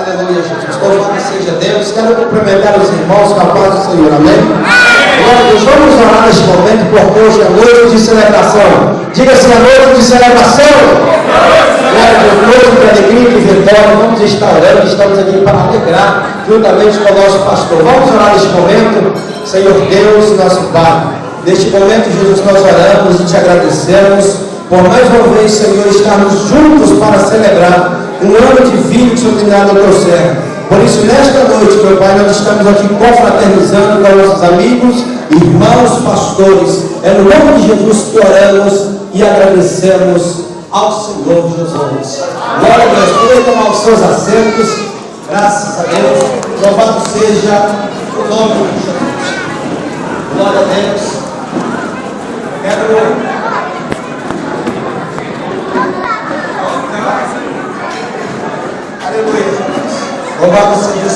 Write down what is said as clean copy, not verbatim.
Aleluia, Jesus. Louvado seja Deus. Quero cumprimentar os irmãos com a paz do Senhor. Amém? Glória a Deus. Vamos orar neste momento, porque hoje é noite de celebração. Diga-se a noite de celebração. Glória a Deus. Noite de alegria e de vitória. Vamos estar orando. Estamos aqui para alegrar juntamente com o nosso pastor. Vamos orar neste momento. Senhor Deus, nosso Pai. Neste momento, Jesus, nós oramos e te agradecemos por mais uma vez, Senhor, estarmos juntos para celebrar um ano divino que o Senhor tem dado ao teu servo. Por isso, nesta noite, meu Pai, nós estamos aqui confraternizando com nossos amigos, irmãos, pastores. É no nome de Jesus que oramos e agradecemos ao Senhor Jesus. Glória a Deus. Podem tomar os seus assentos. Graças a Deus. Louvado seja o nome de Jesus. Glória a Deus. Quero... Aleluia. Louvado seja